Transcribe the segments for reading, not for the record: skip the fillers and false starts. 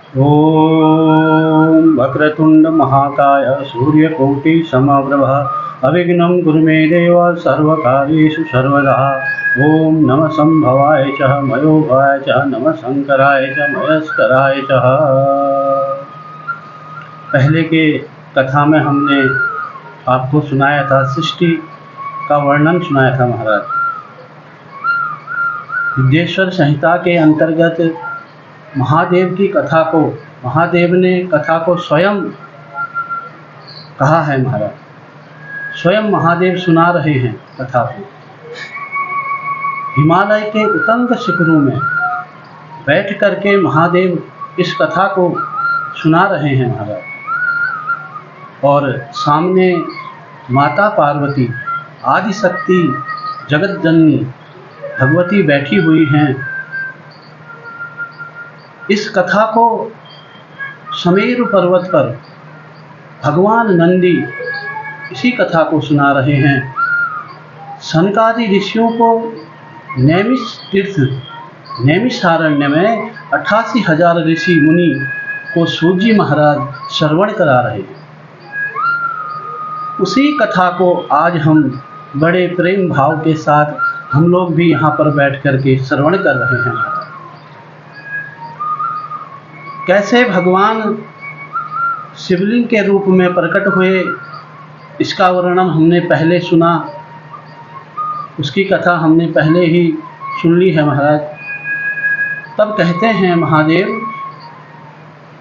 ओम वक्रतुंड महाकाय सूर्यकोटि समप्रभा अविघ्नं कुरु मे देव सर्वकार्येषु सर्वदा। ओम नमः संभवाय च मयोभवाय च नमः शंकराय च मयस्कराय च। पहले के कथा में हमने आपको सुनाया था, सृष्टि का वर्णन सुनाया था महाराज। विद्येश्वर संहिता के अंतर्गत महादेव की कथा को, महादेव ने कथा को स्वयं कहा है महाराज। स्वयं महादेव सुना रहे हैं कथा को। हिमालय के उतंग शिखरों में बैठ करके महादेव इस कथा को सुना रहे हैं महाराज। और सामने माता पार्वती, आदिशक्ति, जगत जननी भगवती बैठी हुई हैं। इस कथा को समेरु पर्वत पर भगवान नंदी इसी कथा को सुना रहे हैं। सनकादि ऋषियों को नैमिष तीर्थ, नैमिषारण्य में 88,000 ऋषि मुनि को सूजी महाराज श्रवण करा रहे हैं। उसी कथा को आज हम बड़े प्रेम भाव के साथ हम लोग भी यहाँ पर बैठ करके श्रवण कर रहे हैं। कैसे भगवान शिवलिंग के रूप में प्रकट हुए, इसका वर्णन हमने पहले सुना, उसकी कथा हमने पहले ही सुन ली है महाराज। तब कहते हैं महादेव,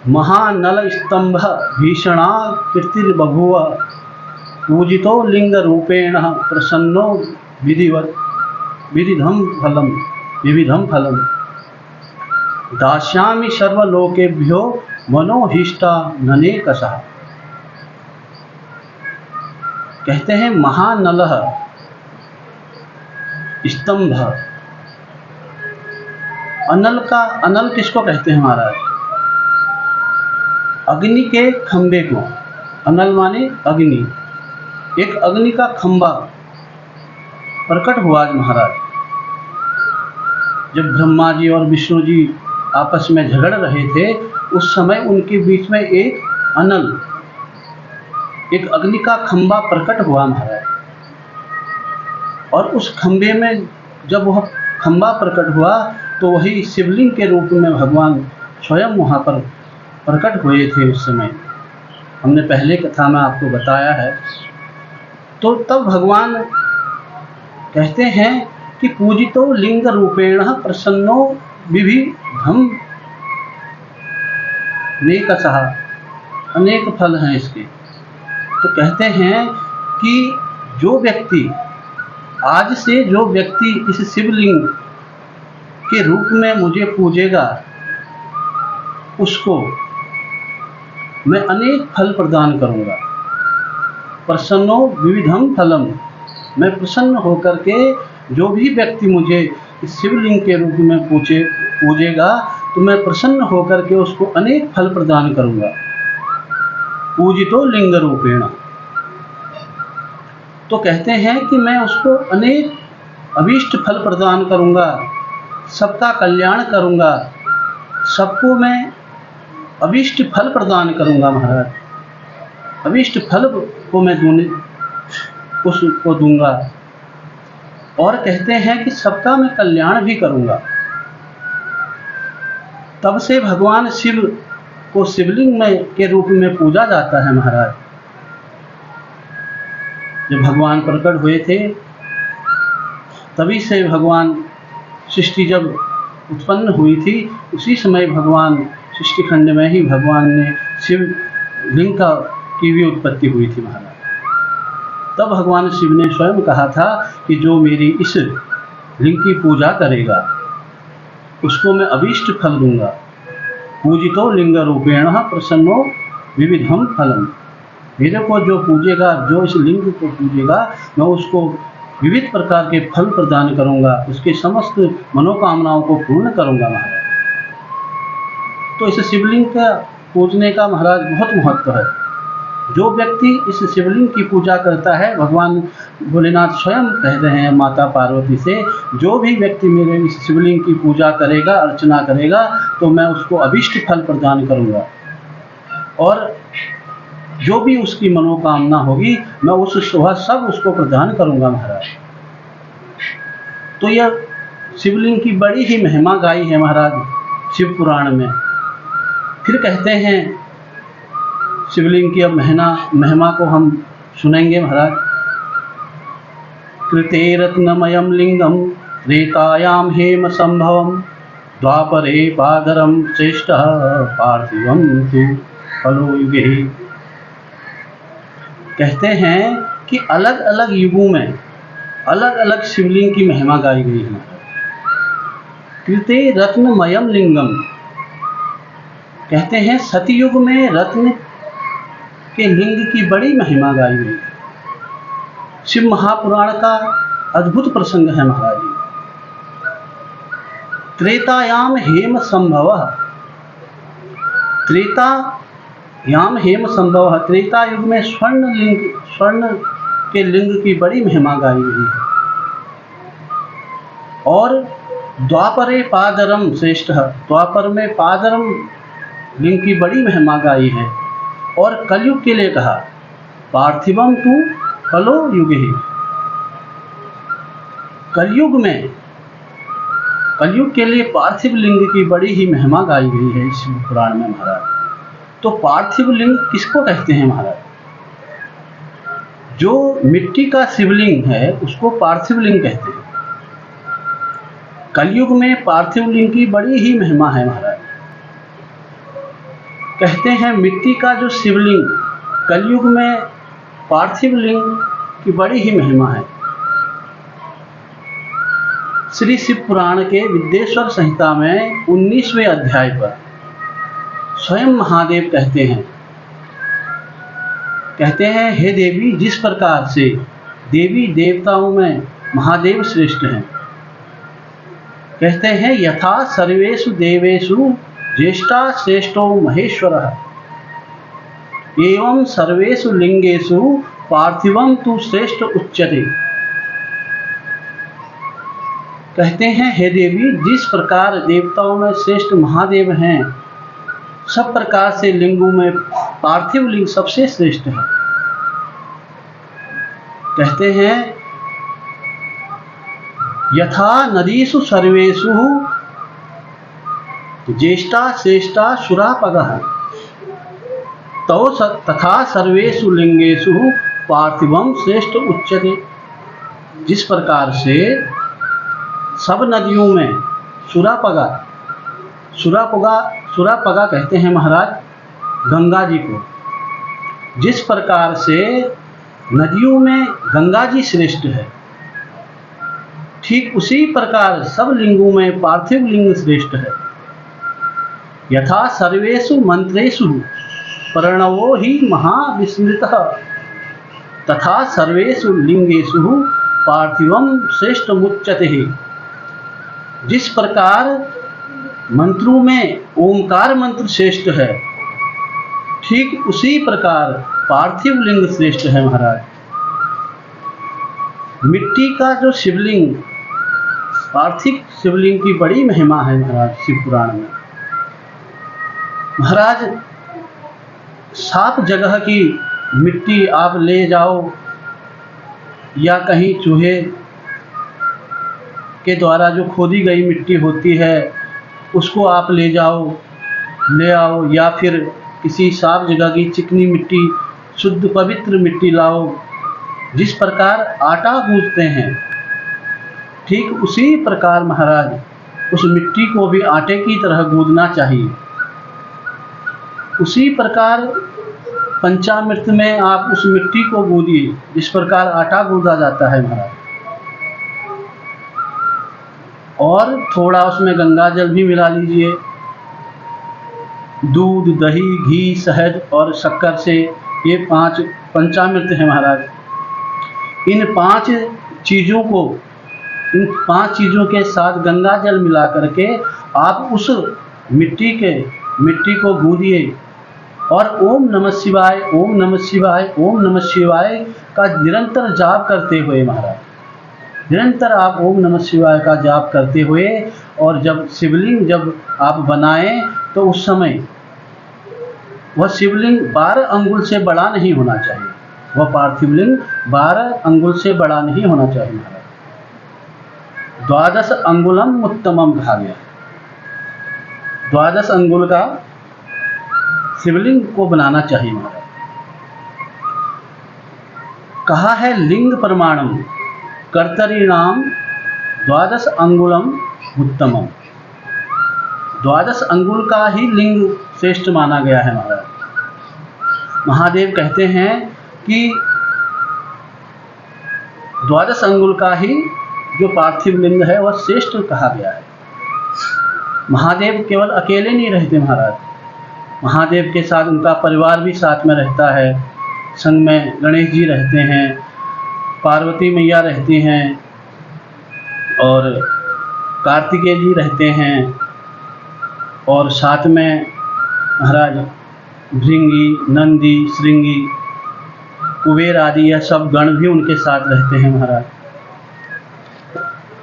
महानल स्तंभ भीषणा कीर्तिर्बभूव पूजितो लिंग रूपेण प्रसन्नो विविधम फलम दास्यामि सर्वलोकेभ्यो मनोहिष्टा ननेकशः। कहते हैं महानलः स्तंभ। अनल का, अनल किसको कहते हैं महाराज? अग्नि के खंबे को। अनल माने अग्नि। एक अग्नि का खंबा प्रकट हुआ आज महाराज। जब ब्रह्मा जी और विष्णु जी आपस में झगड़ रहे थे, उस समय उनके बीच में एक अनल, एक अग्नि का खंबा प्रकट हुआ महाराज। और उस खंबे में जब वह खंबा प्रकट हुआ तो वही शिवलिंग के रूप में भगवान स्वयं वहाँ पर प्रकट हुए थे। उस समय हमने पहले कथा में आपको बताया है। तो तब भगवान कहते हैं कि पूजितो लिंग रूपेण प्रसन्नो विविधम नेकशः। अनेक फल हैं इसके। तो कहते हैं कि जो व्यक्ति, आज से जो व्यक्ति इस शिवलिंग के रूप में मुझे पूजेगा, उसको मैं अनेक फल प्रदान करूंगा। प्रसन्नो विविधम फलम, मैं प्रसन्न होकर के जो भी व्यक्ति मुझे इस शिवलिंग के रूप में पूजेगा तो मैं प्रसन्न होकर के उसको अनेक फल प्रदान करूंगा। पूजितो लिंग रूपेण। तो कहते हैं कि मैं उसको अनेक अभीष्ट फल प्रदान करूंगा, सबका कल्याण करूंगा, सबको मैं अभीष्ट फल प्रदान करूंगा महाराज। अभीष्ट फल को मैं उसको दूंगा। और कहते हैं कि सबका मैं कल्याण भी करूंगा। तब से भगवान शिव को शिवलिंग में के रूप में पूजा जाता है महाराज। जब भगवान प्रकट हुए थे तभी से भगवान, सृष्टि जब उत्पन्न हुई थी उसी समय भगवान सृष्टि खंड में ही भगवान ने शिवलिंग की भी उत्पत्ति हुई थी महाराज। तब भगवान शिव ने स्वयं कहा था कि जो मेरी इस लिंग की पूजा करेगा उसको मैं अभीष्ट फल दूंगा। पूजितो लिंग रूपेण प्रसन्नो विविधम फलम। मेरे को जो पूजेगा, जो इस लिंग को पूजेगा, मैं उसको विविध प्रकार के फल प्रदान करूंगा, उसके समस्त मनोकामनाओं को पूर्ण करूंगा महाराज। तो इस शिवलिंग का पूजने का महाराज बहुत महत्व है। जो व्यक्ति इस शिवलिंग की पूजा करता है, भगवान भोलेनाथ स्वयं कह रहे हैं माता पार्वती से, जो भी व्यक्ति मेरे इस शिवलिंग की पूजा करेगा, अर्चना करेगा, तो मैं उसको अभीष्ट फल प्रदान करूँगा और जो भी उसकी मनोकामना होगी मैं उस वह सब उसको प्रदान करूँगा महाराज। तो यह शिवलिंग की बड़ी ही महिमा गाई है महाराज शिव पुराण में। फिर कहते हैं शिवलिंग की अब महिमा को हम सुनेंगे महाराज। कृते रत्नमयं लिंगम त्रेतायाम हेम संभवम द्वापरे पादरम श्रेष्ठः पार्थिवम तु खलु युगे। कहते हैं कि अलग अलग युगों में अलग अलग शिवलिंग की महिमा गाई गई है। कृते रत्नमयम लिंगम, कहते हैं सतयुग में रत्न के लिंग की बड़ी महिमा गाई गई है। शिव महापुराण का अद्भुत प्रसंग है महाराज। त्रेतायाम हेम संभव, त्रेतायाम हेम संभव, त्रेता युग में स्वर्ण के लिंग की बड़ी महिमा गाई गई है। और द्वापरे पादरम श्रेष्ठ, द्वापर में पादरम लिंग की बड़ी महिमा गाई है। और कलयुग के लिए कहा पार्थिवम तु खलो युगे, कलयुग के लिए पार्थिव लिंग की बड़ी ही महिमा गाई गई है इस पुराण में महाराज। तो पार्थिव लिंग किसको कहते हैं महाराज? जो मिट्टी का शिवलिंग है उसको पार्थिव लिंग कहते हैं। कलयुग में पार्थिव लिंग की बड़ी ही महिमा है महाराज। कहते हैं मिट्टी का जो शिवलिंग, कलयुग में पार्थिव लिंग की बड़ी ही महिमा है। श्री शिव पुराण के विद्येश्वर संहिता में 19वें अध्याय पर स्वयं महादेव कहते हैं हे देवी, जिस प्रकार से देवी देवताओं में महादेव श्रेष्ठ हैं, कहते हैं यथा सर्वेषु देवेषु ज्येष्ठा श्रेष्ठो महेश्वरः एवं सर्वेषु लिंगेषु पार्थिवं तु श्रेष्ठ उच्यते। कहते हैं हे देवी, जिस प्रकार देवताओं में श्रेष्ठ महादेव हैं, सब प्रकार से लिंगों में पार्थिव लिंग सबसे श्रेष्ठ है। कहते हैं यथा नदीषु सर्वेषु ज्येष्ठा श्रेष्ठा सुरापगः तथा सर्वेषु लिंगेषु पार्थिवम श्रेष्ठ उच्यते। जिस प्रकार से सब नदियों में सुरापगा कहते हैं महाराज गंगा जी को। जिस प्रकार से नदियों में गंगा जी श्रेष्ठ है, ठीक उसी प्रकार सब लिंगों में पार्थिव लिंग श्रेष्ठ है। यथा सर्वेषु मंत्रेषु प्रणवो हि महाविस्मृतः तथा सर्वेषु लिंगेषु पार्थिवम श्रेष्ठ मुच्यते। जिस प्रकार मंत्रों में ओंकार मंत्र श्रेष्ठ है, ठीक उसी प्रकार पार्थिव लिंग श्रेष्ठ है महाराज। मिट्टी का जो शिवलिंग, पार्थिव शिवलिंग की बड़ी महिमा है महाराज शिव पुराण में। महाराज 7 जगह की मिट्टी आप ले जाओ या कहीं चूहे के द्वारा जो खोदी गई मिट्टी होती है उसको आप ले आओ, या फिर किसी साफ जगह की चिकनी मिट्टी, शुद्ध पवित्र मिट्टी लाओ। जिस प्रकार आटा गूंथते हैं, ठीक उसी प्रकार महाराज उस मिट्टी को भी आटे की तरह गूंथना चाहिए। उसी प्रकार पंचामृत में आप उस मिट्टी को गूंदिए जिस प्रकार आटा गूंदा जाता है महाराज। और थोड़ा उसमें गंगा जल भी मिला लीजिए। दूध, दही, घी, शहद और शक्कर से ये 5 पंचामृत है महाराज। इन 5 चीज़ों के साथ गंगा जल मिला करके आप उस मिट्टी को गूंदिए और ओम नमः शिवाय, ओम नमः शिवाय, ओम नमः शिवाय का निरंतर जाप करते हुए महाराज, निरंतर आप ओम नमः शिवाय का जाप करते हुए, और जब शिवलिंग जब आप बनाएं तो उस समय वह शिवलिंग 12 अंगुल से बड़ा नहीं होना चाहिए, वह पार्थिव लिंग 12 अंगुल से बड़ा नहीं होना चाहिए महाराज। 12 अंगुलम उत्तमम कहा गया, 12 अंगुल का शिवलिंग को बनाना चाहिए महाराज। कहा है लिंग प्रमाणम कर्तरीणाम 12 अंगुलम उत्तमम, 12 अंगुल का ही लिंग श्रेष्ठ माना गया है महाराज। महादेव कहते हैं कि 12 अंगुल का ही जो पार्थिव लिंग है वह श्रेष्ठ कहा गया है। महादेव केवल अकेले नहीं रहते महाराज, महादेव के साथ उनका परिवार भी साथ में रहता है। संग में गणेश जी रहते हैं, पार्वती मैया रहती हैं, और कार्तिकेय जी रहते हैं, और साथ में महाराज भृंगी, नंदी, श्रृंगी, कुबेर आदि यह सब गण भी उनके साथ रहते हैं महाराज।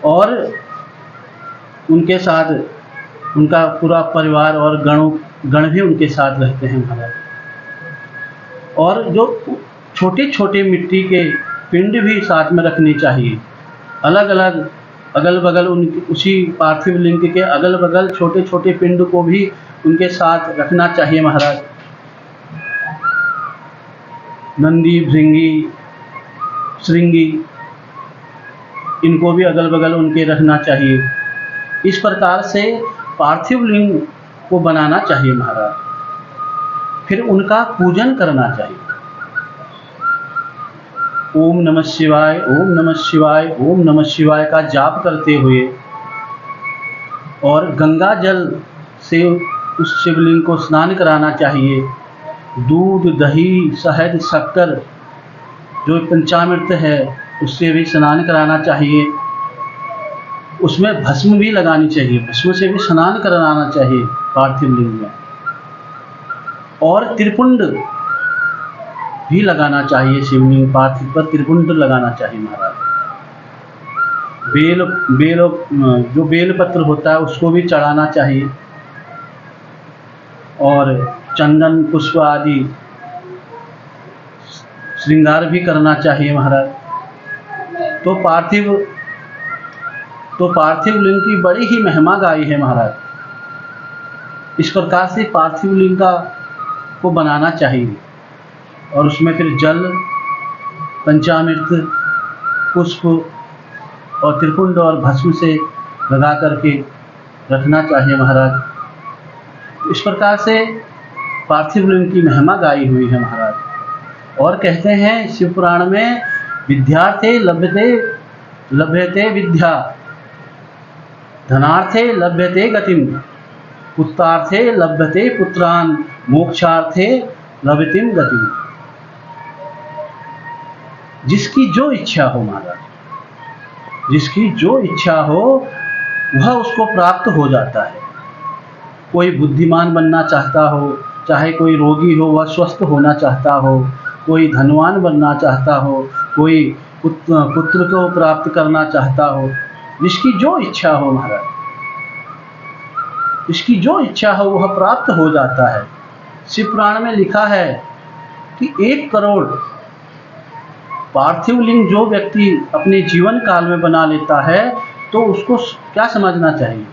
और उनके साथ उनका पूरा परिवार और गण भी उनके साथ रहते हैं महाराज। और जो छोटे छोटे मिट्टी के पिंड भी साथ में रखने चाहिए, अलग अलग अगल बगल उसी पार्थिव लिंग के अगल बगल छोटे छोटे पिंड को भी उनके साथ रखना चाहिए महाराज। नंदी, भृंगी, श्रृंगी, इनको भी अगल बगल उनके रखना चाहिए। इस प्रकार से पार्थिव लिंग को बनाना चाहिए महाराज। फिर उनका पूजन करना चाहिए। ओम नमः शिवाय, ओम नमः शिवाय, ओम नमः शिवाय का जाप करते हुए, और गंगा जल से उस शिवलिंग को स्नान कराना चाहिए। दूध, दही, शहद, शक्कर जो पंचामृत है उससे भी स्नान कराना चाहिए। उसमें भस्म भी लगानी चाहिए, भस्म से भी स्नान कराना चाहिए पार्थिव लिंग में। और त्रिपुंड भी लगाना चाहिए, शिवलिंग पार्थिव पर त्रिपुंड लगाना चाहिए महाराज। जो बेल पत्र होता है उसको भी चढ़ाना चाहिए, और चंदन, पुष्प आदि श्रृंगार भी करना चाहिए महाराज। तो पार्थिव लिंग की बड़ी ही महिमा गाई है महाराज। इस प्रकार से पार्थिव लिंग को बनाना चाहिए, और उसमें फिर जल, पंचामृत, पुष्प और त्रिपुंड और भस्म से लगा करके रखना चाहिए महाराज। इस प्रकार से पार्थिव लिंग की महिमा गाई हुई है महाराज। और कहते हैं शिव पुराण में, विद्यार्थे लभ्यते विद्या, धनार्थे लभ्यते गतिम, पुत्रार्थे लभ्यते पुत्रान, मोक्षार्थे लभतिम गतिम। जिसकी जो इच्छा हो महाराज, जिसकी जो इच्छा हो वह उसको प्राप्त हो जाता है। कोई बुद्धिमान बनना चाहता हो, चाहे कोई रोगी हो वह स्वस्थ होना चाहता हो, कोई धनवान बनना चाहता हो, कोई पुत्र को प्राप्त करना चाहता हो, जिसकी जो इच्छा हो महाराज, जिसकी जो इच्छा हो वह प्राप्त हो जाता है। शिव पुराण में लिखा है कि 1 करोड़ पार्थिव लिंग जो व्यक्ति अपने जीवन काल में बना लेता है तो उसको क्या समझना चाहिए?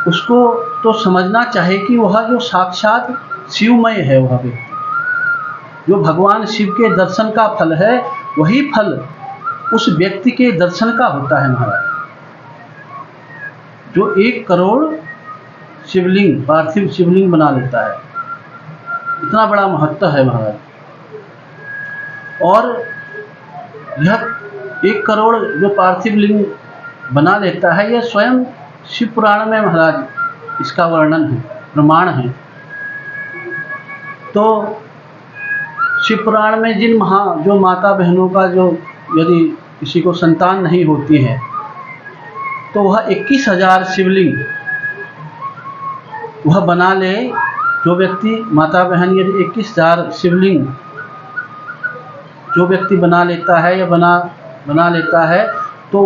उसको तो समझना चाहिए कि वह जो साक्षात शिवमय है, वह व्यक्ति जो भगवान शिव के दर्शन का फल है, वही फल उस व्यक्ति के दर्शन का होता है महाराज। जो 1 करोड़ शिवलिंग, पार्थिव शिवलिंग बना लेता है, इतना बड़ा महत्व है महाराज। और यह 1 करोड़ जो पार्थिव लिंग बना लेता है, यह स्वयं शिव पुराण में महाराज इसका वर्णन है, प्रमाण है। तो शिव पुराण में जो माता बहनों का जो यदि किसी को संतान नहीं होती है तो वह 21,000 शिवलिंग वह बना ले जो व्यक्ति माता बहन यदि 21,000 शिवलिंग जो व्यक्ति बना लेता है या बना लेता है तो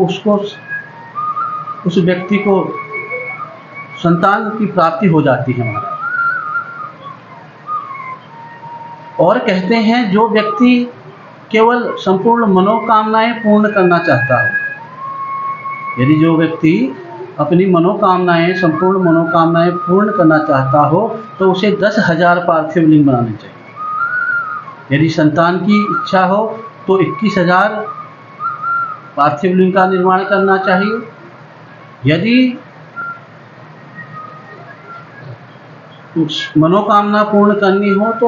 उस व्यक्ति को संतान की प्राप्ति हो जाती है महाराज। और कहते हैं जो व्यक्ति केवल संपूर्ण मनोकामनाएं पूर्ण करना चाहता हो, यदि जो व्यक्ति अपनी मनोकामनाएं संपूर्ण मनोकामनाएं पूर्ण करना चाहता हो तो उसे 10,000 पार्थिव लिंग बनाने चाहिए। यदि संतान की इच्छा हो तो 21,000 पार्थिव लिंग का निर्माण करना चाहिए। यदि मनोकामना पूर्ण करनी हो तो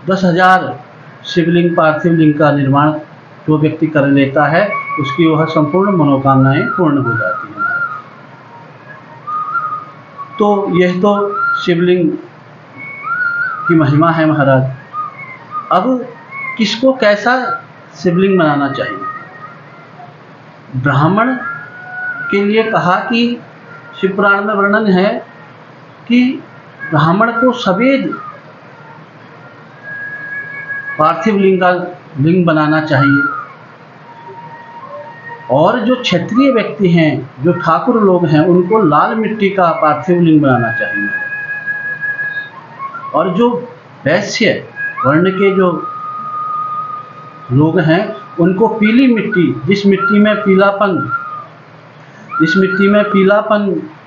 10,000 शिवलिंग पार्थिव लिंग का निर्माण जो व्यक्ति कर लेता है उसकी वह संपूर्ण मनोकामनाएं पूर्ण हो जाती हैं। तो यह तो शिवलिंग की महिमा है महाराज। अब किसको कैसा शिवलिंग बनाना चाहिए? ब्राह्मण के लिए कहा कि शिव पुराण में वर्णन है कि ब्राह्मण को सफेद पार्थिव लिंग बनाना चाहिए, और जो क्षत्रिय व्यक्ति हैं जो ठाकुर लोग हैं उनको लाल मिट्टी का पार्थिव लिंग बनाना चाहिए, और जो वैश्य वर्ण के जो लोग हैं उनको पीली मिट्टी जिस मिट्टी में पीलापन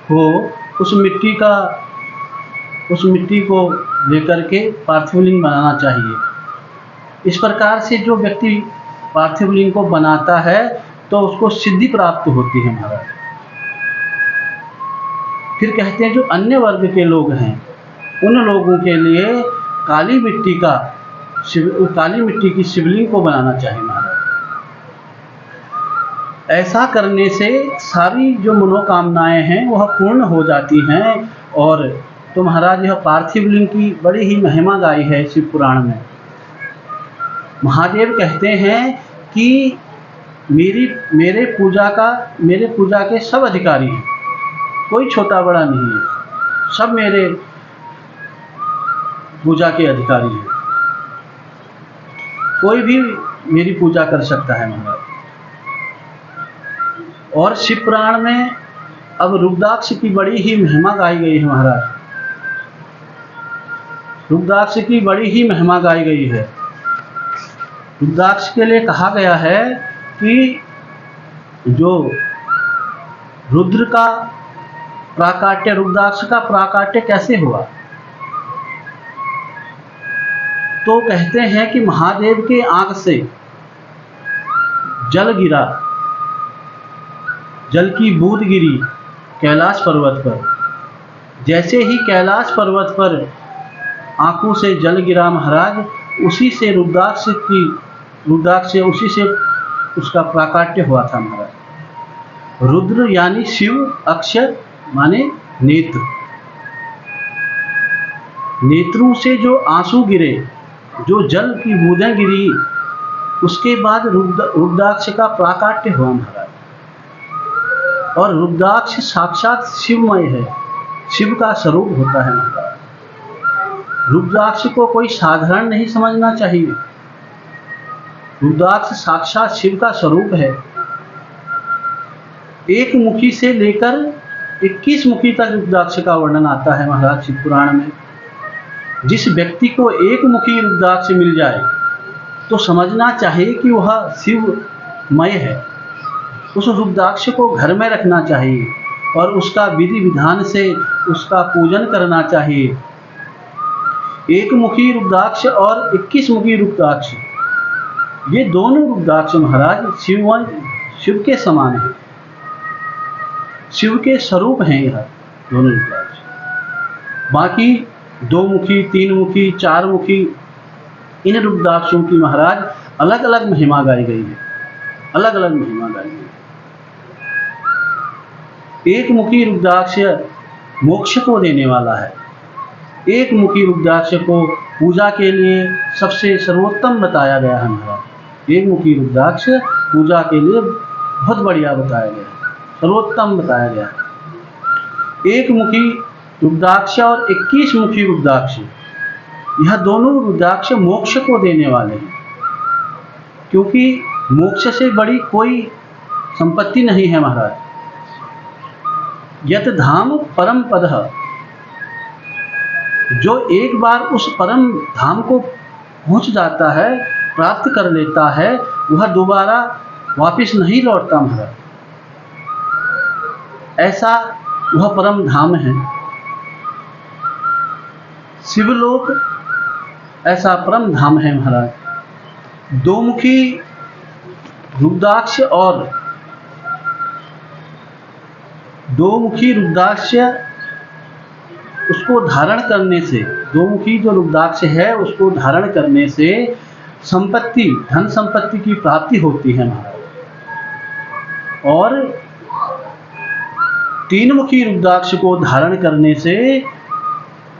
हो उस मिट्टी को लेकर के पार्थिव लिंग बनाना चाहिए। इस प्रकार से जो व्यक्ति पार्थिव लिंग को बनाता है तो उसको सिद्धि प्राप्त होती है महाराज। फिर कहते हैं जो अन्य वर्ग के लोग हैं उन लोगों के लिए काली मिट्टी की शिवलिंग को बनाना चाहिए महाराज। ऐसा करने से सारी जो मनोकामनाएं हैं वह पूर्ण हो जाती हैं। और तो महाराज यह पार्थिव लिंग की बड़ी ही महिमा गाई है शिव पुराण में। महादेव कहते हैं कि मेरे पूजा के सब अधिकारी हैं, कोई छोटा बड़ा नहीं है, सब मेरे पूजा के अधिकारी हैं, कोई भी मेरी पूजा कर सकता है महाराज। और शिव पुराण में अब रुद्राक्ष की बड़ी ही महिमा गाई गई है महाराज। रुद्राक्ष की बड़ी ही महिमा गाई गई है। रुद्राक्ष के लिए कहा गया है कि जो रुद्र का प्राकाट्य, रुद्राक्ष का प्राकाट्य कैसे हुआ? तो कहते हैं कि महादेव के आंख से जल गिरा, जल की बूंद गिरी कैलाश पर्वत पर। जैसे ही कैलाश पर्वत पर आंखों से जल गिरा महाराज, उसी से उसी से उसका प्राकाट्य हुआ था महाराज। रुद्र यानी शिव, अक्षर माने नेत्र, नेत्रों से जो आंसू गिरे, जो जल की बूंदें गिरी, उसके बाद रुद्राक्ष का प्राकाट्य हुआ महाराज। और रुद्राक्ष साक्षात शिवमय है, शिव का स्वरूप होता है महाराज। रुद्राक्ष को कोई साधारण नहीं समझना चाहिए। रुद्राक्ष साक्षात शिव का स्वरूप है। एक मुखी से लेकर 21 मुखी तक रुद्राक्ष का वर्णन आता है महाराज शिव पुराण में। जिस व्यक्ति को एक मुखी रुद्राक्ष मिल जाए तो समझना चाहिए कि वह शिवमय है। उस रुद्राक्ष को घर में रखना चाहिए और उसका विधि विधान से उसका पूजन करना चाहिए। एक मुखी रुद्राक्ष और 21 मुखी रुद्राक्ष, ये दोनों रुद्राक्ष महाराज शिव के समान है, शिव के स्वरूप हैं यह दोनों रुद्राक्ष। बाकी 2 मुखी, 3 मुखी, 4 मुखी, इन रुद्राक्षों की महाराज अलग अलग महिमा गाई गई है, अलग अलग महिमा गाई गई है। एक मुखी रुद्राक्ष मोक्ष को देने वाला है। एक मुखी रुद्राक्ष को पूजा के लिए सबसे सर्वोत्तम बताया गया है महाराज। एक मुखी रुद्राक्ष पूजा के लिए बहुत बढ़िया बताया गया है, सर्वोत्तम बताया गया है। एक मुखी रुद्राक्ष और 21 मुखी रुद्राक्ष, यह दोनों रुद्राक्ष मोक्ष को देने वाले हैं, क्योंकि मोक्ष से बड़ी कोई संपत्ति नहीं है महाराज। यत धाम परम पद, जो एक बार उस परम धाम को पहुंच जाता है, प्राप्त कर लेता है, वह दोबारा वापस नहीं लौटता महाराज। ऐसा वह परम धाम है। शिवलोक ऐसा परम धाम है महाराज। दो मुखी रुद्राक्ष और दो मुखी रुद्राक्ष उसको धारण करने से, दो मुखी जो रुद्राक्ष है उसको धारण करने से संपत्ति, धन संपत्ति की प्राप्ति होती है महाराज। और तीन मुखी रुद्राक्ष को धारण करने से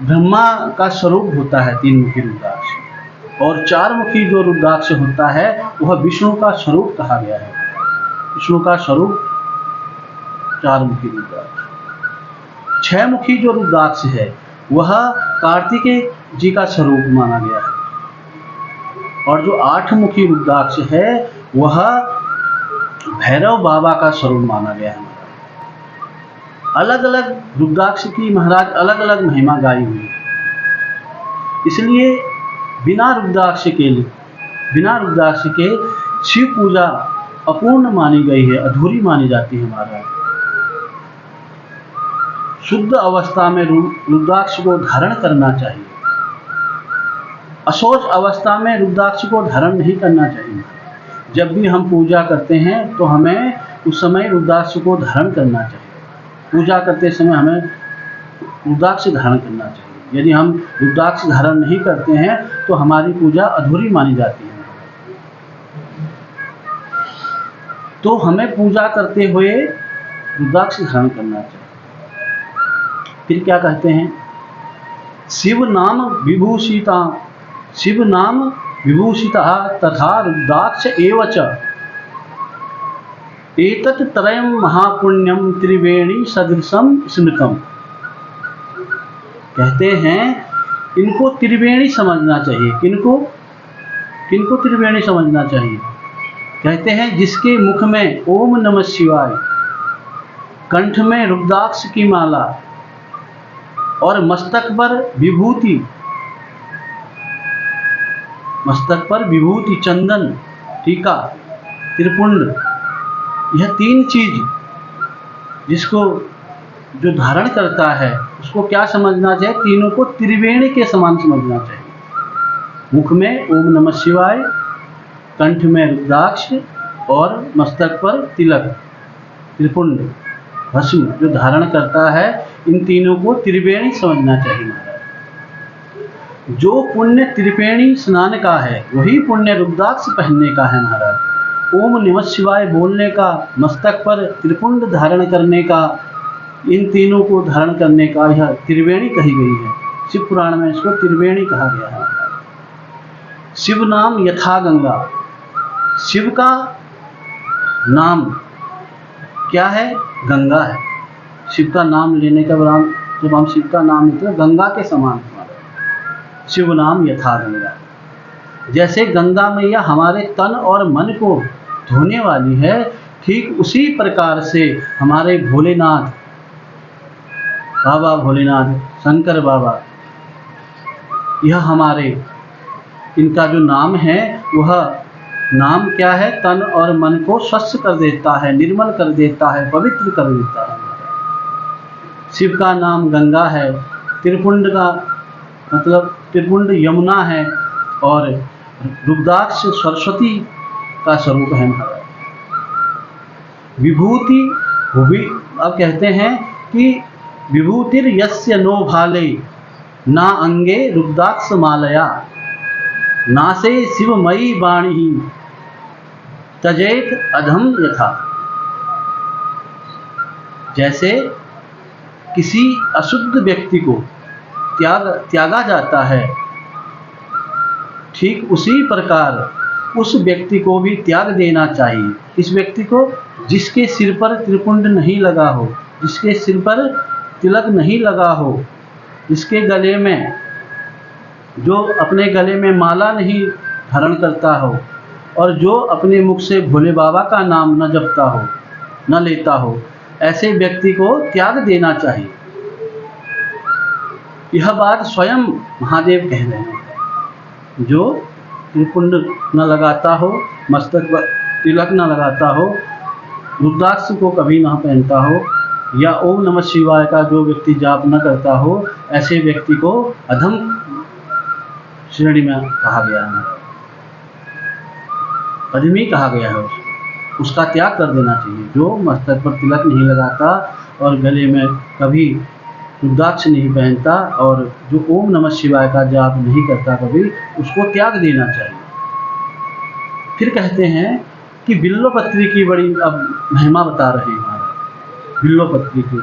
ब्रह्मा का स्वरूप होता है तीन मुखी रुद्राक्ष, और चार मुखी जो रुद्राक्ष होता है वह विष्णु का स्वरूप कहा गया है। विष्णु का स्वरूप चार मुखी रुद्राक्ष। छह मुखी जो रुद्राक्ष है वह कार्तिकेय जी का स्वरूप माना गया है, और जो आठ मुखी रुद्राक्ष है वह भैरव बाबा का स्वरूप माना गया है। अलग अलग रुद्राक्ष की महाराज अलग अलग महिमा गाई हुई है। इसलिए बिना रुद्राक्ष के शिव पूजा अपूर्ण मानी गई है, अधूरी मानी जाती है महाराज। शुद्ध अवस्था में रुद्राक्ष को धारण करना चाहिए, अशोच अवस्था में रुद्राक्ष को धारण नहीं करना चाहिए। जब भी हम पूजा करते हैं तो हमें उस समय रुद्राक्ष को धारण करना चाहिए। पूजा करते समय हमें रुद्राक्ष धारण करना चाहिए। यदि हम रुद्राक्ष धारण नहीं करते हैं तो हमारी पूजा अधूरी मानी जाती है। तो हमें पूजा करते हुए रुद्राक्ष धारण करना चाहिए। फिर क्या कहते हैं, शिव नाम विभूषिता तथा रुद्राक्ष एवच एतत् त्रयं महापुण्यम त्रिवेणी सदृशम स्मृतम। कहते हैं इनको त्रिवेणी समझना चाहिए। किनको त्रिवेणी समझना चाहिए? कहते हैं जिसके मुख में ओम नमः शिवाय, कंठ में रुद्राक्ष की माला और मस्तक पर विभूति चंदन टीका त्रिपुंड, यह तीन चीज जिसको जो धारण करता है उसको क्या समझना चाहिए? तीनों को त्रिवेणी के समान समझना चाहिए। मुख में ओम नमः शिवाय, कंठ में रुद्राक्ष और मस्तक पर तिलक त्रिपुंड भस्म जो धारण करता है, इन तीनों को त्रिवेणी समझना चाहिए महाराज। जो पुण्य त्रिवेणी स्नान का है वही पुण्य रुद्राक्ष पहनने का है महाराज। ओम नमः शिवाय बोलने का, मस्तक पर त्रिपुंड धारण करने का, इन तीनों को धारण करने का यह त्रिवेणी कही गई है। शिव पुराण में इसको त्रिवेणी कहा गया है। शिव नाम यथा गंगा, शिव का नाम क्या है? गंगा है। शिव का नाम लेने के बाद जब हम शिव का नाम लेते हैं गंगा के समान हमारा शिव नाम यथा गंगा। जैसे गंगा मैया हमारे तन और मन को धोने वाली है, ठीक उसी प्रकार से हमारे भोलेनाथ, बाबा भोलेनाथ, शंकर बाबा, यह हमारे इनका जो नाम है वह नाम क्या है? तन और मन को स्वच्छ कर देता है, निर्मल कर देता है, पवित्र कर देता है। शिव का नाम गंगा है, त्रिपुंड का मतलब त्रिपुंड यमुना है, और रुद्राक्ष सरस्वती का स्वरूप है महाराज। विभूति अब कहते हैं कि विभूतिर यस्य नो भाले ना अंगे रुद्राक्ष मालया नासे शिवमयी वाणी तजेत अधम यथा। जैसे किसी अशुद्ध व्यक्ति को त्यागा जाता है, ठीक उसी प्रकार उस व्यक्ति को भी त्याग देना चाहिए। इस व्यक्ति को जिसके सिर पर त्रिपुंड नहीं लगा हो, जिसके सिर पर तिलक नहीं लगा हो, जिसके गले में, जो अपने गले में माला नहीं धारण करता हो और जो अपने मुख से भोले बाबा का नाम न जपता हो, न लेता हो, ऐसे व्यक्ति को त्याग देना चाहिए। यह बात स्वयं महादेव कह रहे हैं। जो त्रिपुंड न लगाता हो, मस्तक पर तिलक न लगाता हो, रुद्राक्ष को कभी न पहनता हो, या ओम नमः शिवाय का जो व्यक्ति जाप न करता हो, ऐसे व्यक्ति को अधम श्रेणी में कहा गया है, अधमी कहा गया है। उसका त्याग कर देना चाहिए। जो मस्तक पर तिलक नहीं लगाता और गले में कभी रुद्राक्ष नहीं पहनता और जो ओम नमः शिवाय का जाप नहीं करता कभी, उसको त्याग देना चाहिए। फिर कहते हैं कि बिल्वपत्री की बड़ी अब महिमा बता रहे हैं महाराज। बिल्वपत्री की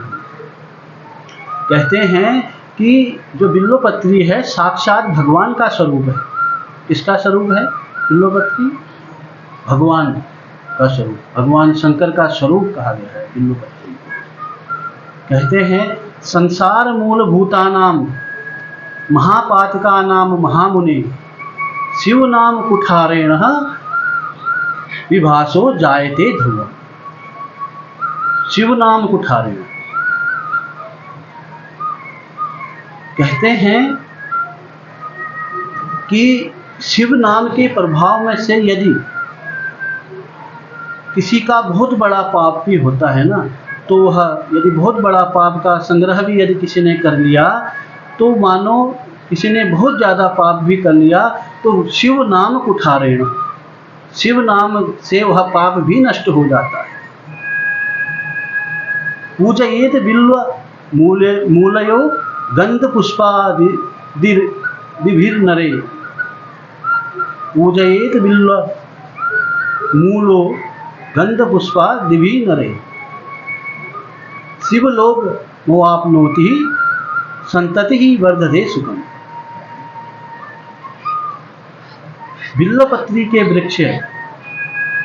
कहते हैं कि जो बिल्वपत्री है साक्षात भगवान का स्वरूप है। किसका स्वरूप है बिल्वपत्री? भगवान का स्वरूप, भगवान शंकर का स्वरूप कहा गया है बिल्वपत्री। कहते हैं संसार मूल भूतानाम महापातकानाम महामुने शिव नाम कुठारेण विभासो जायते ध्रुवम्। शिव नाम कुठारेण कहते हैं कि शिव नाम के प्रभाव में से यदि किसी का बहुत बड़ा पाप भी होता है ना, तो वह यदि बहुत बड़ा पाप का संग्रह भी यदि किसी ने कर लिया, तो मानो किसी ने बहुत ज़्यादा पाप भी कर लिया, तो शिव नाम कुठारेण, शिव नाम से वह पाप भी नष्ट हो जाता है। पूजयेत बिल्व मूलयो गंध पुष्पादिभिर्नरे, पूजयेत बिल्व मूलो गंध पुष्पादिभिर्नरे शिवलोक मोवाप्नोति संतति ही वर्धते सुखम। बिल्वपत्री के वृक्ष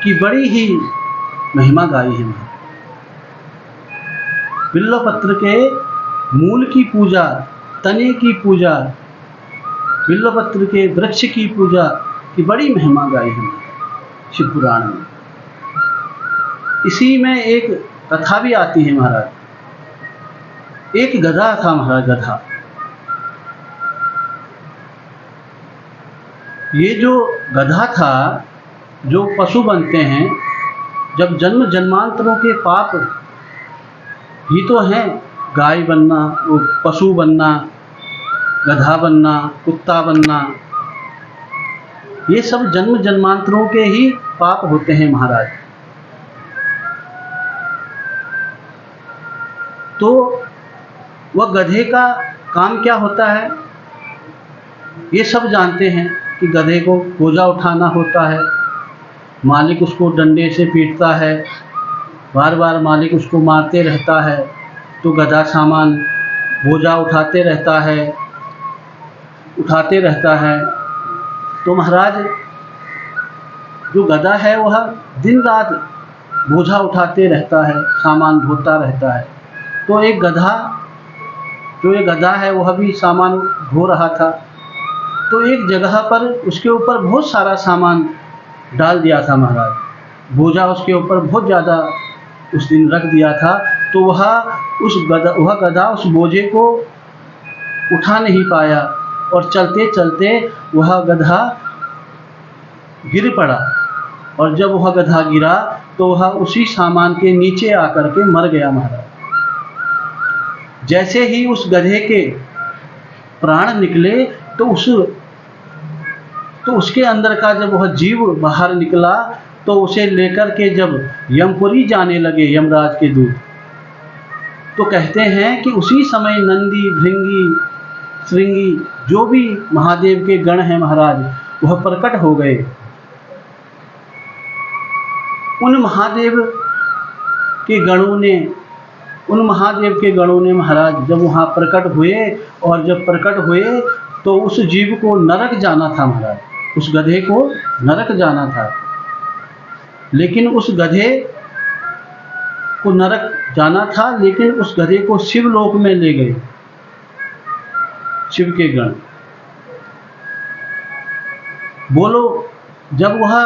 की बड़ी ही महिमा गाई है। बिल्वपत्र के मूल की पूजा, तने की पूजा, बिल्वपत्र के वृक्ष की पूजा की बड़ी महिमा गाई है शिव पुराण में। इसी में एक कथा भी आती है महाराज। एक गधा था महाराज, गधा। ये जो गधा था, जो पशु बनते हैं, जब जन्म जन्मांतरों के पाप ही तो हैं, गाय बनना, पशु बनना, गधा बनना, कुत्ता बनना, ये सब जन्म जन्मांतरों के ही पाप होते हैं महाराज। तो वह गधे का काम क्या होता है, ये सब जानते हैं कि गधे को बोझा उठाना होता है, मालिक उसको डंडे से पीटता है, बार बार मालिक उसको मारते रहता है, तो गधा सामान बोझा उठाते रहता है। तो महाराज जो गधा है वह दिन रात बोझा उठाते रहता है, सामान ढोता रहता है। तो एक गधा, जो ये गधा है वह भी सामान ढो रहा था, तो एक जगह पर उसके ऊपर बहुत सारा सामान डाल दिया था महाराज। बोझा उसके ऊपर बहुत ज़्यादा उस दिन रख दिया था, तो वह गधा उस बोझे को उठा नहीं पाया और चलते चलते वह गधा गिर पड़ा। और जब वह गधा गिरा तो वह उसी सामान के नीचे आकर के मर गया महाराज। जैसे ही उस गधे के प्राण निकले तो उसके अंदर का जब वह जीव बाहर निकला, तो उसे लेकर के जब यमपुरी जाने लगे यमराज के दूत, तो कहते हैं कि उसी समय नंदी, भृंगी, श्रृंगी, जो भी महादेव के गण हैं महाराज, वह प्रकट हो गए। उन महादेव के गणों ने महाराज जब वहाँ प्रकट हुए, और जब प्रकट हुए तो उस जीव को नरक जाना था महाराज, उस गधे को नरक जाना था। लेकिन उस गधे को नरक जाना था, लेकिन उस गधे को शिवलोक में ले गए शिव के गण। बोलो, जब वह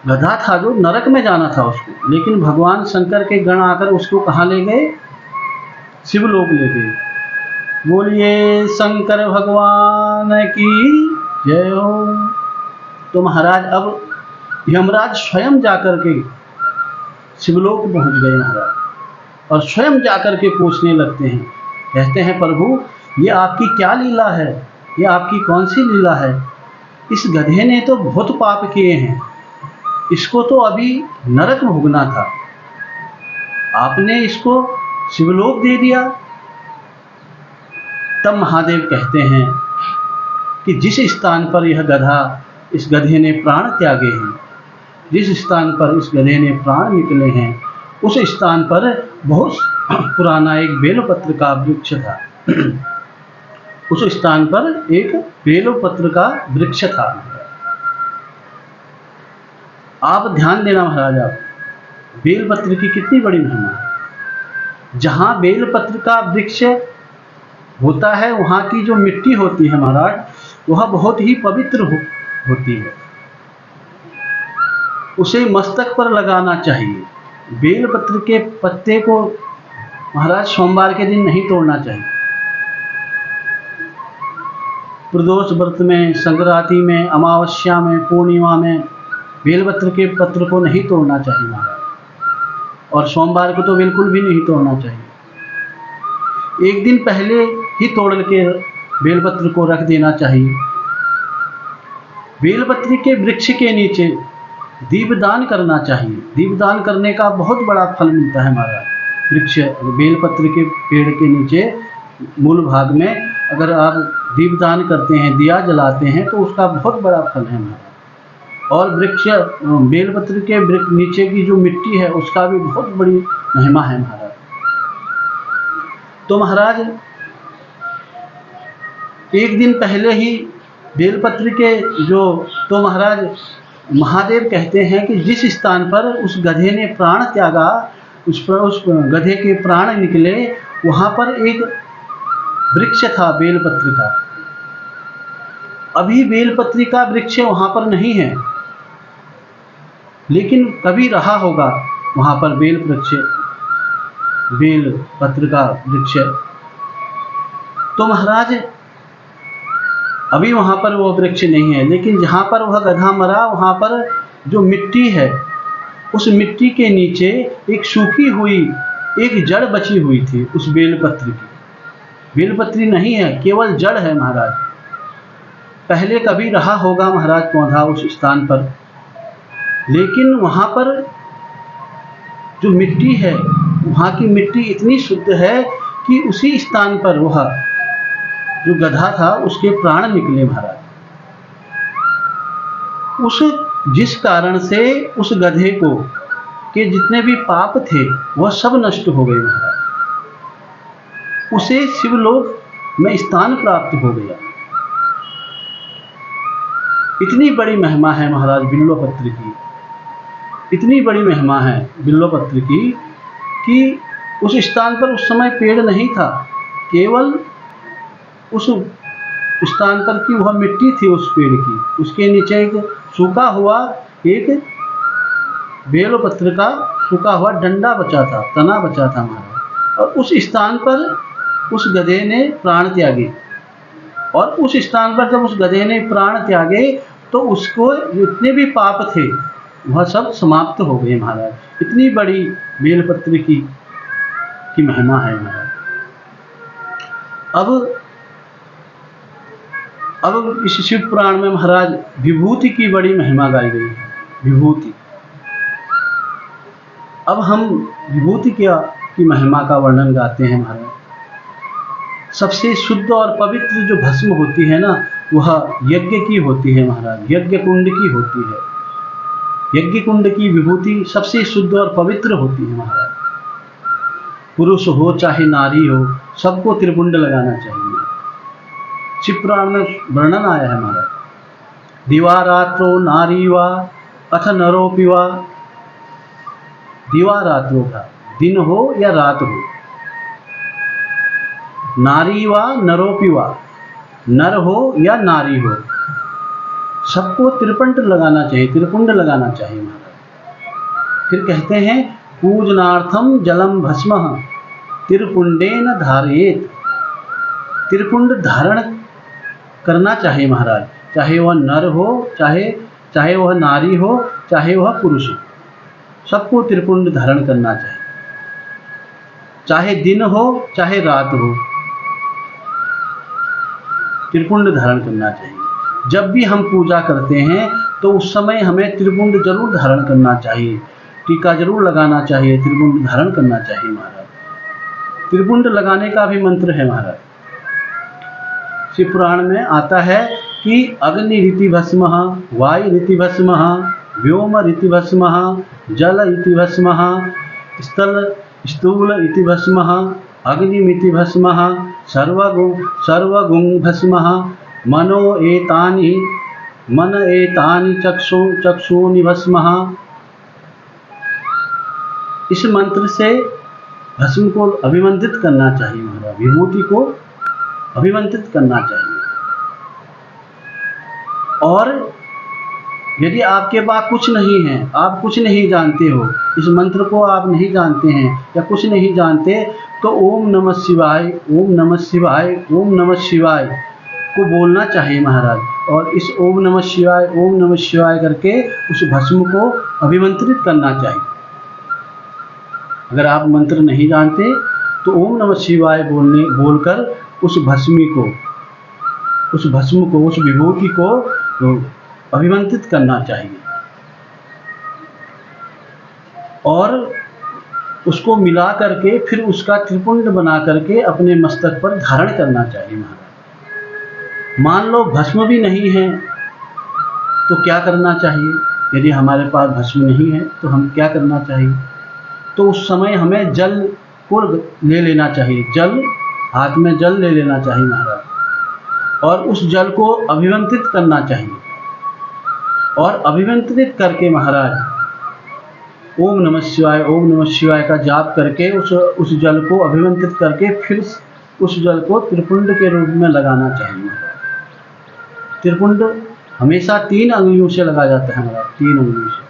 गधा था जो नरक में जाना था उसको, लेकिन भगवान शंकर के गण आकर उसको कहाँ ले गए? शिवलोक ले गए। बोलिए शंकर भगवान की जय हो। तो महाराज अब यमराज स्वयं जाकर के शिवलोक पहुंच गए महाराज, और स्वयं जाकर के पूछने लगते हैं, कहते हैं प्रभु ये आपकी क्या लीला है, ये आपकी कौन सी लीला है? इस गधे ने तो बहुत पाप किए हैं, इसको तो अभी नरक भोगना था, आपने इसको शिवलोक दे दिया। तब महादेव कहते हैं कि जिस स्थान पर यह गधा, इस गधे ने प्राण त्यागे हैं, जिस स्थान पर इस गधे ने प्राण निकले हैं, उस स्थान पर बहुत पुराना एक बेलपत्र का वृक्ष था। उस स्थान पर एक बेलपत्र का वृक्ष था। आप ध्यान देना महाराज, आप बेलपत्र की कितनी बड़ी महिमा है। जहाँ बेलपत्र का वृक्ष होता है, वहाँ की जो मिट्टी होती है महाराज, वह बहुत ही पवित्र होती है। उसे मस्तक पर लगाना चाहिए। बेलपत्र के पत्ते को महाराज सोमवार के दिन नहीं तोड़ना चाहिए। प्रदोष व्रत में, संक्रांति में, अमावस्या में, पूर्णिमा में बेलपत्र के पत्र को नहीं तोड़ना चाहिए महाराज, और सोमवार को तो बिल्कुल भी नहीं तोड़ना चाहिए। एक दिन पहले ही तोड़ के बेलपत्र को रख देना चाहिए। बेलपत्र के वृक्ष के नीचे दीपदान करना चाहिए। दीपदान करने का बहुत बड़ा फल मिलता है महाराज। वृक्ष बेलपत्र के पेड़ के नीचे मूल भाग में अगर आप दीपदान करते हैं, दिया जलाते हैं, तो उसका बहुत बड़ा फल है महाराज। और वृक्ष बेलपत्र के वृक्ष नीचे की जो मिट्टी है, उसका भी बहुत बड़ी महिमा है महाराज। तो महाराज एक दिन पहले ही बेलपत्र के तो महाराज महादेव कहते हैं कि जिस स्थान पर उस गधे ने प्राण त्यागा, उस गधे के प्राण निकले, वहाँ पर एक वृक्ष था बेलपत्र का। अभी बेलपत्री का वृक्ष वहाँ पर नहीं है, लेकिन कभी रहा होगा वहाँ पर बेलपत्र का वृक्ष। तो महाराज अभी वहाँ पर वो वृक्ष नहीं है, लेकिन जहाँ पर वह गधा मरा, वहाँ पर जो मिट्टी है, उस मिट्टी के नीचे एक सूखी हुई एक जड़ बची हुई थी उस बेलपत्र की। बेलपत्री नहीं है, केवल जड़ है महाराज। पहले कभी रहा होगा महाराज पौधा उस स्थान पर, लेकिन वहाँ पर जो मिट्टी है, वहाँ की मिट्टी इतनी शुद्ध है कि उसी स्थान पर वह जो गधा था उसके प्राण निकले महाराज। जिस कारण से उस गधे को के जितने भी पाप थे वह सब नष्ट हो गए महाराज। उसे शिवलोक में स्थान प्राप्त हो गया। इतनी बड़ी महिमा है महाराज बिल्वपत्र की, इतनी बड़ी महिमा है बिल्वपत्र की कि उस स्थान पर उस समय पेड़ नहीं था, केवल उस स्थान पर की वह मिट्टी थी उस पेड़ की, उसके नीचे एक सूखा हुआ एक बेलपत्र का सूखा हुआ डंडा बचा था, तना बचा था महाराज। और उस स्थान पर उस गधे ने प्राण त्यागे, और उस स्थान पर जब उस गधे ने प्राण त्यागे तो उसको जितने भी पाप थे वह सब समाप्त हो गए महाराज। इतनी बड़ी बेलपत्र की महिमा है महाराज। अब इस शिव पुराण में महाराज विभूति की बड़ी महिमा गाई गई है। विभूति, अब हम विभूति की महिमा का वर्णन गाते हैं महाराज। सबसे शुद्ध और पवित्र जो भस्म होती है ना, वह यज्ञ की होती है महाराज, यज्ञ कुंड की होती है। यज्ञ कुंड की विभूति सबसे शुद्ध और पवित्र होती है महाराज। पुरुष हो चाहे नारी हो, सबको त्रिपुंड लगाना चाहिए। शिव पुराण में वर्णन आया है महाराज, दिवा रात्रो नारी वा अथ नरोपि वा दिवा रात्रो का, दिन हो या रात हो, नारी वा नरोपि वा, नर हो या नारी हो, सबको त्रिपुंड लगाना चाहिए, त्रिपुंड लगाना चाहिए महाराज। फिर कहते हैं पूजनार्थम जलम भस्म त्रिपुंडेन धारयेत। त्रिपुंड धारण करना चाहिए महाराज, चाहे वह नर हो, चाहे वह नारी हो, चाहे वह पुरुष हो, सबको त्रिपुंड धारण करना चाहिए, चाहे दिन हो चाहे रात हो, त्रिपुंड धारण करना चाहिए। जब भी हम पूजा करते हैं तो उस समय हमें त्रिपुंड जरूर धारण करना चाहिए, टीका जरूर लगाना चाहिए, त्रिपुंड धारण करना चाहिए महाराज। त्रिपुंड लगाने का भी मंत्र है महाराज। शिव पुराण में आता है कि अग्नि रीति भस्म, वायु रीति भस्म, व्योम रीति भस्म, जल इति भस्म, स्थल स्थूल इति भस्म, अग्निमिति भस्म, सर्वगुण भस्म, मन एतानि चक्षुनि भस्म। इस मंत्र से भस्म को अभिमंत्रित करना चाहिए महाराज, विभूति को अभिमंत्रित करना चाहिए। और यदि आपके पास कुछ नहीं है, आप कुछ नहीं जानते हो, इस मंत्र को आप नहीं जानते हैं या कुछ नहीं जानते, तो ओम नमः शिवाय, ओम नमः शिवाय, ओम नमः शिवाय को बोलना चाहिए महाराज। और इस ओम नमः शिवाय करके उस भस्म को अभिमंत्रित करना चाहिए। अगर आप मंत्र नहीं जानते तो ओम नमः शिवाय बोलकर उस भस्म को, उस विभूति को अभिमंत्रित करना चाहिए और उसको मिला करके फिर उसका त्रिपुंड बना करके अपने मस्तक पर धारण करना चाहिए महाराज। मान लो भस्म भी नहीं है तो क्या करना चाहिए? यदि हमारे पास भस्म नहीं है तो हम क्या करना चाहिए? तो उस समय हमें जल को ले लेना चाहिए, जल हाथ में जल ले लेना चाहिए महाराज, और उस जल को अभिमंत्रित करना चाहिए। और अभिमंत्रित करके महाराज ओम नमः शिवाय का जाप करके उस जल को अभिमंत्रित करके फिर उस जल को त्रिपुंड के रूप में लगाना चाहिए। त्रिपुंड हमेशा 3 अंगुलियों से लगाया जाता है महाराज, 3 अंगुलियों से,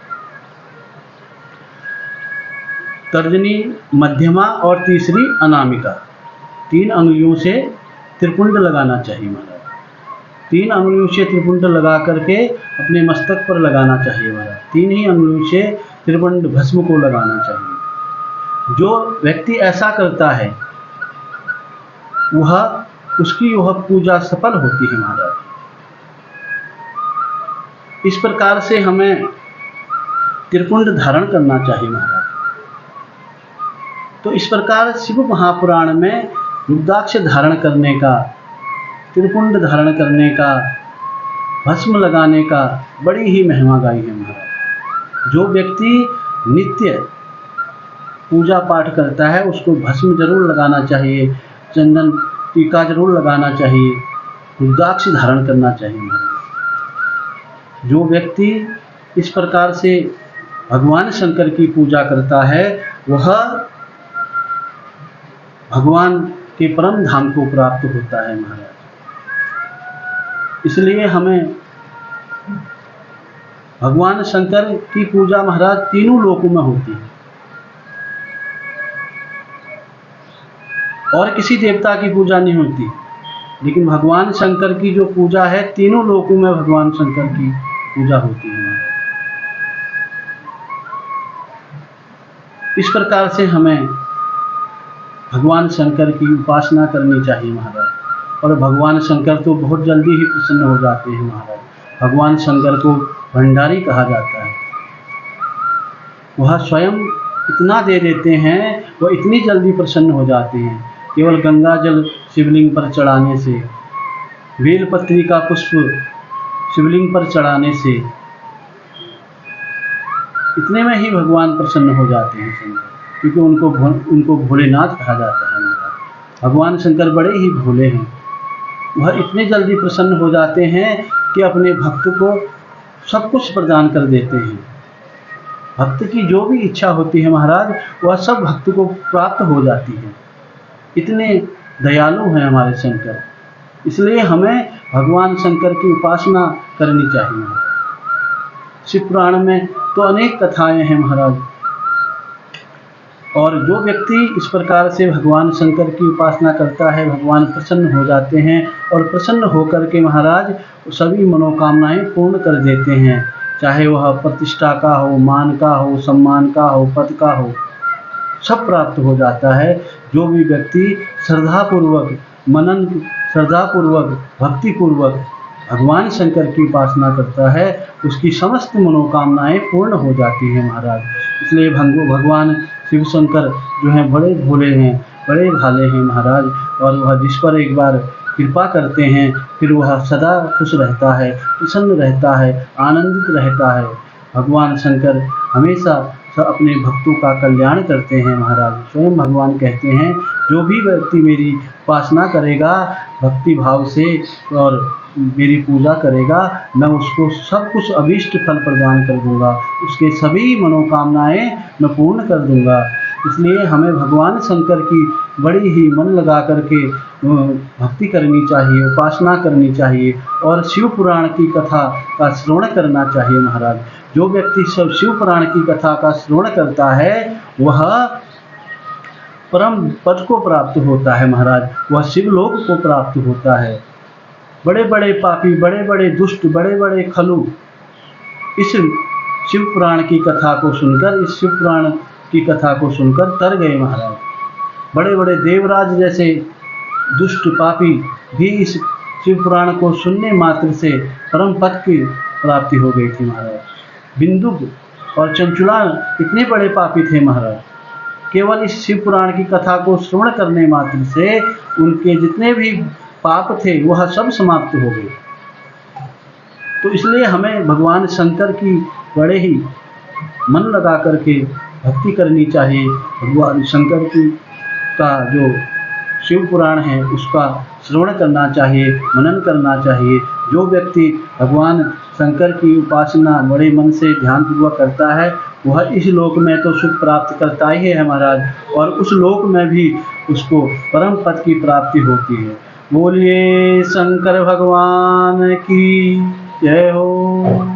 तर्जनी, मध्यमा और तीसरी अनामिका, 3 अंगुलियों से त्रिपुंड लगाना चाहिए महाराज। 3 अंगुलियों से त्रिपुंड लगा करके अपने मस्तक पर लगाना चाहिए महाराज। 3 ही अंगुलियों से त्रिपुंड भस्म को लगाना चाहिए। जो व्यक्ति ऐसा करता है उसकी वह पूजा सफल होती है महाराज। इस प्रकार से हमें त्रिपुंड धारण करना चाहिए महाराज। तो इस प्रकार शिव महापुराण में रुद्राक्ष धारण करने का, त्रिपुंड धारण करने का, भस्म लगाने का बड़ी ही महिमा गाई है महाराज। जो व्यक्ति नित्य पूजा पाठ करता है उसको भस्म जरूर लगाना चाहिए, चंदन टीका जरूर लगाना चाहिए, रुद्राक्ष धारण करना चाहिए महाराज। जो व्यक्ति इस प्रकार से भगवान शंकर की पूजा करता है वह भगवान के परम धाम को प्राप्त होता है महाराज। इसलिए हमें भगवान शंकर की पूजा महाराज तीनों लोकों में होती है और किसी देवता की पूजा नहीं होती, लेकिन भगवान शंकर की जो पूजा है तीनों लोकों में भगवान शंकर की पूजा होती है। इस प्रकार से हमें भगवान शंकर की उपासना करनी चाहिए महाराज। और भगवान शंकर तो बहुत जल्दी ही प्रसन्न हो जाते हैं महाराज। भगवान शंकर को भंडारी कहा जाता है। वह स्वयं इतना दे देते हैं, वह इतनी जल्दी प्रसन्न हो जाते हैं। केवल गंगा जल शिवलिंग पर चढ़ाने से, बेलपत्री का पुष्प शिवलिंग पर चढ़ाने से, इतने में ही भगवान प्रसन्न हो जाते हैं शंकर, क्योंकि उनको भोलेनाथ कहा जाता है महाराज। भगवान शंकर बड़े ही भोले हैं। वह इतने जल्दी प्रसन्न हो जाते हैं कि अपने भक्त को सब कुछ प्रदान कर देते हैं। भक्त की जो भी इच्छा होती है महाराज, वह सब भक्त को प्राप्त हो जाती है। इतने दयालु हैं हमारे शंकर, इसलिए हमें भगवान शंकर की उपासना करनी चाहिए। शिव पुराण में तो अनेक कथाएं हैं महाराज, और जो व्यक्ति इस प्रकार से भगवान शंकर की उपासना करता है, भगवान प्रसन्न हो जाते हैं, और प्रसन्न होकर के महाराज सभी मनोकामनाएं पूर्ण कर देते हैं। चाहे वह प्रतिष्ठा का हो, मान का हो, सम्मान का हो, पद का हो, सब प्राप्त हो जाता है। जो भी व्यक्ति श्रद्धापूर्वक मनन, श्रद्धापूर्वक, भक्तिपूर्वक भगवान शंकर की उपासना करता है, उसकी समस्त मनोकामनाएं पूर्ण हो जाती हैं महाराज। इसलिए भगवान शिव शंकर जो हैं बड़े भोले हैं, बड़े भाले हैं महाराज, और वह जिस पर एक बार कृपा करते हैं फिर वह सदा खुश रहता है, प्रसन्न रहता है, आनंदित रहता है। भगवान शंकर हमेशा अपने भक्तों का कल्याण करते हैं महाराज। स्वयं भगवान कहते हैं, जो भी व्यक्ति मेरी उपासना करेगा भक्ति भाव से और मेरी पूजा करेगा, मैं उसको सब कुछ अभीष्ट फल प्रदान कर दूंगा, उसके सभी मनोकामनाएं मैं पूर्ण कर दूंगा। इसलिए हमें भगवान शंकर की बड़ी ही मन लगा करके भक्ति करनी चाहिए, उपासना करनी चाहिए, और शिव पुराण की कथा का श्रवण करना चाहिए महाराज। जो व्यक्ति शिव पुराण की कथा का श्रवण करता है वह परम पद को प्राप्त होता है महाराज, वह शिवलोक को प्राप्त होता है। बड़े बड़े पापी, बड़े बड़े दुष्ट, बड़े बड़े खलु इस शिव पुराण की कथा को सुनकर, इस शिव पुराण की कथा को सुनकर तर गए महाराज। बड़े बड़े देवराज जैसे दुष्ट पापी भी इस शिव पुराण को सुनने मात्र से परम पद की प्राप्ति हो गई थी महाराज। बिंदु और चंचुला इतने बड़े पापी थे महाराज, केवल इस शिव पुराण की कथा को श्रवण करने मात्र से उनके जितने भी पाप थे वह सब समाप्त हो गए। तो इसलिए हमें भगवान शंकर की बड़े ही मन लगा करके भक्ति करनी चाहिए। भगवान शंकर की का जो शिव पुराण है उसका श्रवण करना चाहिए, मनन करना चाहिए। जो व्यक्ति भगवान शंकर की उपासना बड़े मन से ध्यानपूर्वक करता है वह इस लोक में तो सुख प्राप्त करता ही है महाराज, और उस लोक में भी उसको परम पद की प्राप्ति होती है। बोलिए शंकर भगवान की जय हो।